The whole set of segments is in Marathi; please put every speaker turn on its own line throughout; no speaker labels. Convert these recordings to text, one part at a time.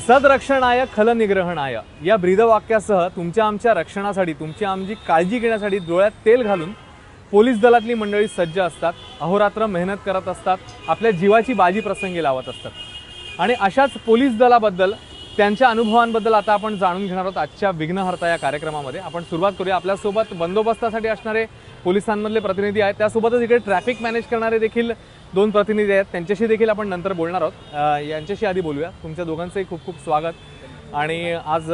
सदरक्षणाय खलनिग्रहणाय या ब्रीदवाक्यासह तुमच्या आमच्या रक्षणासाठी तुमची आमची काळजी घेण्यासाठी डोळ्यात तेल घालून पोलीस दलातली मंडळी सज्ज असतात, अहोरात्र मेहनत करत असतात, आपल्या जीवाची बाजी प्रसंगी लावत असतात। आणि अशाच पोलीस दलाबद्दल त्यांच्या अनुभवांबद्दल आता आपण जाणून घेणार आहोत आजच्या विघ्नहर्ता या कार्यक्रमामध्ये। आपण सुरुवात करूया। आपल्यासोबत बंदोबस्तासाठी असणारे पोलिसांमधले प्रतिनिधी आहेत, त्यासोबतच इकडे ट्रॅफिक मॅनेज करणारे देखील दोन प्रतिनिधी आहेत, त्यांच्याशी देखील आपण नंतर बोलणार आहोत। यांच्याशी आधी बोलूया। तुमच्या दोघांचंही खूप खूप स्वागत। आणि आज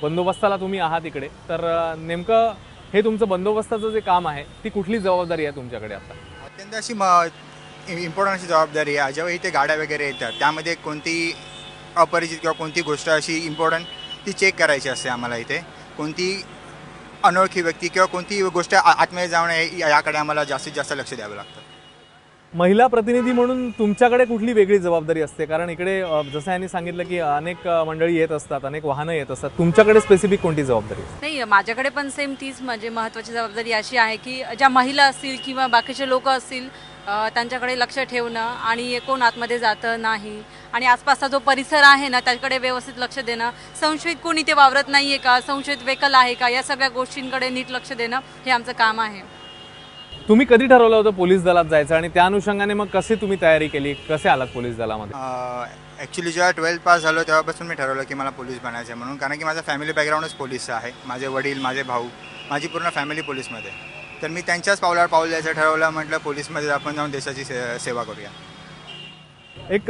बंदोबस्ताला तुम्ही आहात इकडे, तर नेमकं हे तुमचं बंदोबस्ताचं जे काम आहे ती कुठली जबाबदारी आहे तुमच्याकडे आता?
अत्यंत अशी इम्पॉर्टंट अशी जबाबदारी आहे। जेव्हा इथे गाड्या वगैरे येतात त्यामध्ये कोणती अपरिचित किंवा कोणती गोष्ट अशी इम्पॉर्टंट ती चेक करायची असते आम्हाला। इथे कोणती अनोळखी व्यक्ती किंवा कोणती गोष्ट आतमध्ये जाऊ नये याकडे आम्हाला जास्तीत जास्त लक्ष द्यावं लागतं।
महिला प्रतिनिधी म्हणून तुमच्याकडे कुठली वेगळी जबाबदारी असते? कारण इकडे जसं यांनी सांगितलं की अनेक मंडळी येत असतात, अनेक वाहनं येत असतात, तुमच्याकडे स्पेसिफिक कोणती जबाबदारी असते?
नाही, माझ्याकडे पण सेम तीच म्हणजे महत्त्वाची जबाबदारी अशी आहे की ज्या महिला असतील किंवा बाकीचे लोक असतील त्यांच्याकडे लक्ष ठेवणं आणि कोण आतमध्ये जातं नाही आणि आसपासचा जो परिसर आहे ना त्याकडे व्यवस्थित लक्ष देणं, संशयित कोणी ते वावरत नाही आहे का, संशयित वेकल आहे का, या सगळ्या गोष्टींकडे नीट लक्ष देणं हे आमचं काम आहे।
तुम्ही कधी ठरवलं होतं पोलीस दलात जायचं आणि त्या अनुषंगाने मग कशी तुम्ही तयारी केली, कसे आलात पोलीस दलामध्ये?
ॲक्च्युली जेव्हा 12th पास झालो तेव्हापासून मी ठरवलं की मला पोलीस बनायचं आहे म्हणून, कारण की माझा फॅमिली बॅकग्राऊंडच पोलीसचा आहे। माझे वडील, माझे भाऊ, माझी पूर्ण फॅमिली पोलीसमध्ये, तर मी त्यांच्याच पावलावर पाऊल द्यायचं ठरवलं। म्हटलं पोलीसमध्ये आपण जाऊन देशाची सेवा करूया।
एक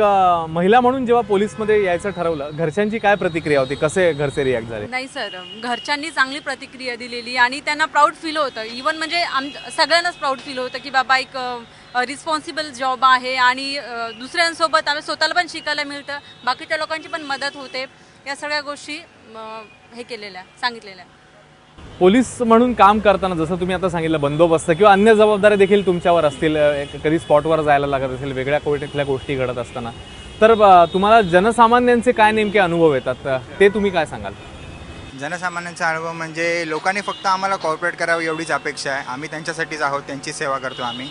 महिला म्हणून जेव्हा पोलीसमध्ये यायचं ठरवलं, घरच्यांची काय प्रतिक्रिया होती, कसे घरचे रिॲक्ट झाले?
नाही सर, घरच्यांनी चांगली प्रतिक्रिया दिलेली आणि त्यांना प्राऊड फील होतं। इवन म्हणजे सगळ्यांनाच प्राऊड फील होतं की बाबा एक रिस्पॉन्सिबल जॉब आहे आणि दुसऱ्यांसोबत आम्ही स्वतःला पण शिकायला मिळतं, बाकीच्या लोकांची पण मदत होते। या सगळ्या गोष्टी हे केलेल्या सांगितलेल्या।
पोलीस म्हणून काम करताना जसं तुम्ही आता सांगितलं बंदोबस्त किंवा अन्य जबाबदाऱ्या देखील तुमच्यावर असतील, कधी स्पॉटवर जायला लागत असेल, वेगळ्या कुठल्या गोष्टी घडत असताना, तर तुम्हाला जनसामान्यांचे काय नेमके अनुभव येतात ते तुम्ही काय सांगाल?
जनसामान्यांचा अनुभव म्हणजे लोकांनी फक्त आम्हाला कॉर्पोरेट करावं एवढीच अपेक्षा आहे। आम्ही त्यांच्यासाठीच आहोत, त्यांची सेवा करतो आम्ही।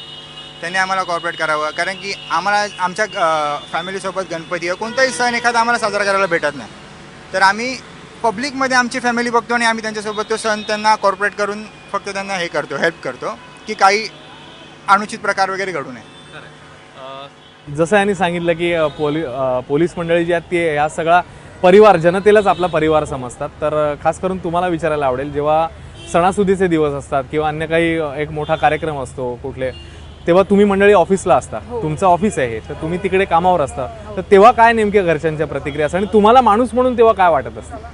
त्यांनी आम्हाला कॉर्पोरेट करावं, कारण की आम्हाला आमच्या फॅमिलीसोबत गणपती किंवा कोणताही सण एखादा आम्हाला साजरा करायला भेटत नाही, तर आम्ही पब्लिकमध्ये आमची फॅमिली बघतो आणि आम्ही त्यांच्यासोबत तो सण त्यांना कॉर्पोरेट करून फक्त त्यांना हे करतो, हेल्प करतो की काही अनुचित प्रकार वगैरे घडू नये।
जसं यांनी सांगितलं की पोलीस मंडळी जी आहेत ती या सगळा परिवार, जनतेलाच आपला परिवार समजतात। तर खास करून तुम्हाला विचारायला आवडेल, जेव्हा सणासुदीचे दिवस असतात किंवा अन्य काही एक मोठा कार्यक्रम असतो कुठले, तेव्हा तुम्ही मंडळी ऑफिसला असता, तुमचं ऑफिस आहे तर तुम्ही तिकडे कामावर असता, तर तेव्हा काय नेमक्या घरच्यांच्या प्रतिक्रिया असतात आणि तुम्हाला माणूस म्हणून तेव्हा काय वाटत असतं?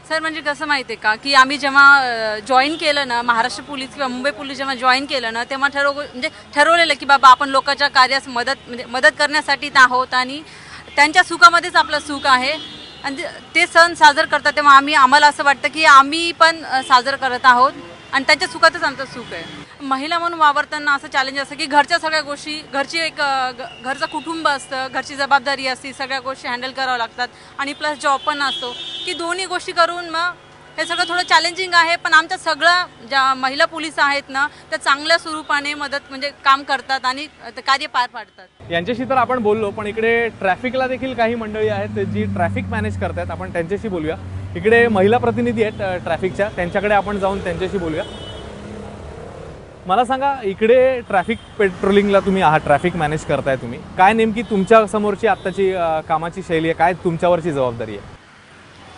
सर म्हणजे कसं माहिती आहे का की आम्ही जेव्हा जॉईन केलं ना, महाराष्ट्र पोलीस किंवा मुंबई पोलीस जेव्हा जॉईन केलं ना, तेव्हा ठरवलेलं की बाबा आपण लोकांच्या कार्यास मदत करण्यासाठी आहोत आणि त्यांच्या सुखामध्येच आपलं सुख आहे। आणि ते सण साजर करतात तेव्हा आम्हाला असं वाटतं की आम्ही पण साजर करत आहोत आणि त्यांच्या सुखातच आमचं सुख आहे। महिला म्हणून वावरताना असं चॅलेंज असतं की घरच्या सगळ्या गोष्टी, घरची एक घरचं कुटुंब असतं, घरची जबाबदारी असते, सगळ्या गोष्टी हँडल कराव्या लागतात आणि प्लस जॉब पण असतो की दोन्ही गोष्टी करून मग हे सगळं थोडं चॅलेंजिंग आहे। पण आमच्या सगळ्या ज्या महिला पोलीस आहेत ना त्या चांगल्या स्वरूपाने काम करतात आणि कार्य पार पाडतात।
यांच्याशी तर आपण बोललो, पण इकडे ट्रॅफिकला देखील काही मंडळी आहेत जी ट्रॅफिक मॅनेज करतात, आपण त्यांच्याशी बोलूया। इकडे महिला प्रतिनिधी आहेत ट्रॅफिकच्या, त्यांच्याकडे आपण जाऊन त्यांच्याशी बोलूया। मला सांगा, इकडे ट्रॅफिक पेट्रोलिंगला तुम्ही आहात, ट्रॅफिक मॅनेज करताय तुम्ही, काय नेमकी तुमच्या समोरची आत्ताची कामाची शैली आहे, काय तुमच्यावरची जबाबदारी आहे?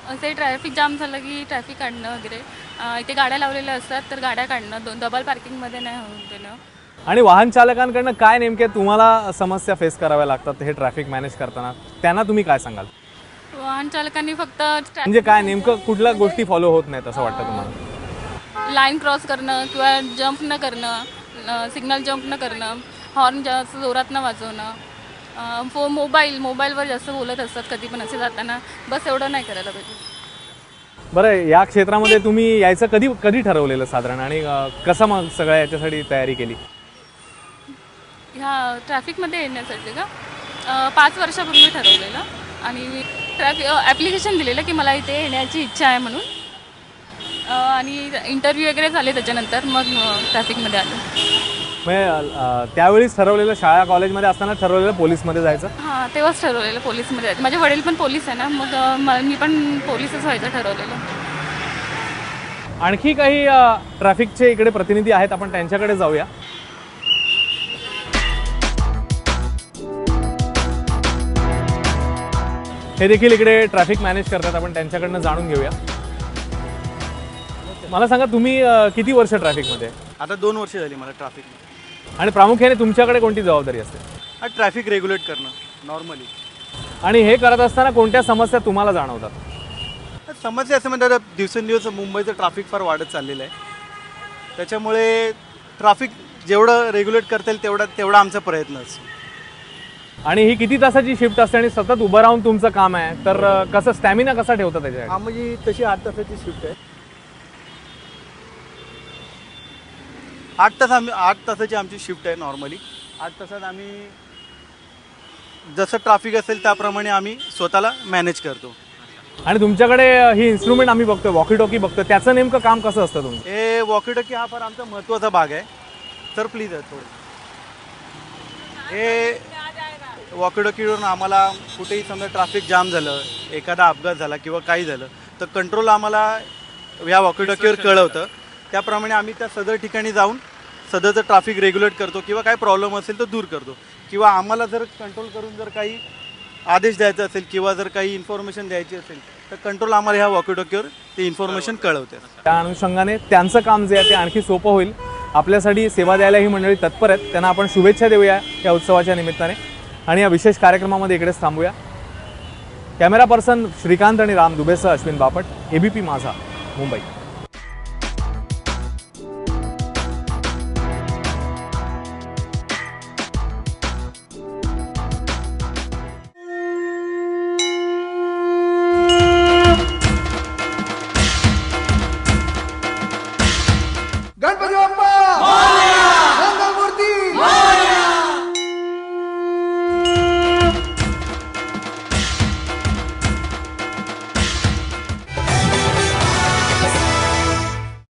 असे ट्रॅफिक जाम झालं की ट्रॅफिक काढणं वगैरे, इथे गाड्या लावलेल्या असतात तर गाड्या काढणं, डबल पार्किंगमध्ये नाही होऊन देणं।
आणि वाहन चालकांकडनं काय नेमके तुम्हाला समस्या फेस कराव्या लागतात हे ट्रॅफिक मॅनेज करताना, त्यांना तुम्ही काय सांगाल?
वाहन चालकांनी फक्त
म्हणजे काय नेमकं कुठल्या गोष्टी फॉलो होत नाहीत असं वाटतं तुम्हाला?
लाईन क्रॉस करणं किंवा जंप न करणं, सिग्नल जंप न करणं, हॉर्न जास्त जोरात न वाजवणं, मोबाईलवर जास्त बोलत असतात कधी पण असे जाताना, बस एवढं नाही करायला पाहिजे।
बरं, या क्षेत्रामध्ये तुम्ही यायचं कधी ठरवलेलं साधारण आणि कसं मग सगळ्या याच्यासाठी तयारी केली?
ह्या ट्रॅफिकमध्ये येण्यासाठी का 5 वर्षापूर्वी ठरवलेलं आणि ॲप्लिकेशन दिलेलं की मला इथे येण्याची इच्छा आहे म्हणून, आणि इंटरव्ह्यू वगैरे झाले त्याच्यानंतर मग ट्रॅफिकमध्ये आलो।
म्हणजे त्यावेळीच ठरवलेलं शाळा कॉलेजमध्ये असताना ठरवलेलं पोलीसमध्ये जायचं.
हां, तेव्हाच ठरवलेलं पोलीसमध्ये जायचं. माझे वडील पण पोलीस आहे ना, मग मी पण पोलीसच व्हायचं ठरवलेलं.
आणखी काही ट्रॅफिकचे इकडे प्रतिनिधी आहेत, आपण त्यांच्याकडे जाऊया. हे देखील इकडे ट्रॅफिक मॅनेज करतात, आपण त्यांच्याकडनं जाणून घेऊया. मला सांगा, तुम्ही किती वर्ष ट्रॅफिकमध्ये?
आता 2 वर्ष झाली मला ट्रॅफिक.
आणि प्रामुख्याने तुमच्याकडे कोणती जबाबदारी असते?
ट्रॅफिक रेग्युलेट करणं नॉर्मली.
आणि हे करत असताना कोणत्या समस्या तुम्हाला जाणवतात?
समस्या असं म्हणतात, दिवसेंदिवस मुंबईचं ट्रॅफिक फार वाढत चाललेलं आहे. त्याच्यामुळे ट्रॅफिक जेवढं रेग्युलेट करता येईल तेवढा आमचा प्रयत्न असतो.
आणि ही किती तासाची शिफ्ट असते आणि सतत उभं राहून तुमचं काम आहे, तर कसं स्टॅमिना कसा ठेवता त्याच्यासाठी?
म्हणजे तशी 8 तासाची शिफ्ट आहे. 8 तासाची आमची शिफ्ट आहे नॉर्मली. 8 तासात आम्ही जसं ट्रॅफिक असेल त्याप्रमाणे आम्ही स्वतःला मॅनेज करतो.
आणि तुमच्याकडे ही इन्स्ट्रुमेंट आम्ही बघतोय, वॉकी टॉकी बघतोय, त्याचं नेमकं काम कसं असतं तुमचं?
हे वॉकी टॉकी हा फार आमचा महत्त्वाचा भाग आहे. तर प्लीज थोडं हे वॉकी टॉकीवरून आम्हाला कुठेही समजा ट्रॅफिक जाम झालं, एखादा अपघात झाला किंवा काही झालं तर कंट्रोल आम्हाला ह्या वॉकी टॉकीवर कळवतं. त्याप्रमाणे आम्ही त्या सदर ठिकाणी जाऊन सदरचं ट्रॅफिक रेग्युलेट करतो किंवा काही प्रॉब्लेम असेल तर दूर करतो. किंवा आम्हाला जर कंट्रोल करून जर काही आदेश द्यायचा असेल किंवा जर काही इन्फॉर्मेशन द्यायची असेल तर कंट्रोल आम्हाला ह्या वॉकी टॉकीवर ते इन्फॉर्मेशन कळवते.
त्या अनुषंगाने त्यांचं काम जे आहे ते आणखी सोपं होईल. आपल्यासाठी सेवा द्यायला ही मंडळी तत्पर आहेत. त्यांना आपण शुभेच्छा देऊया या उत्सवाच्या निमित्ताने आणि या विशेष कार्यक्रमामध्ये इकडेच थांबूया. कॅमेरा पर्सन श्रीकांत आणि राम दुबेसह अश्विन बापट, ABP माझा, मुंबई.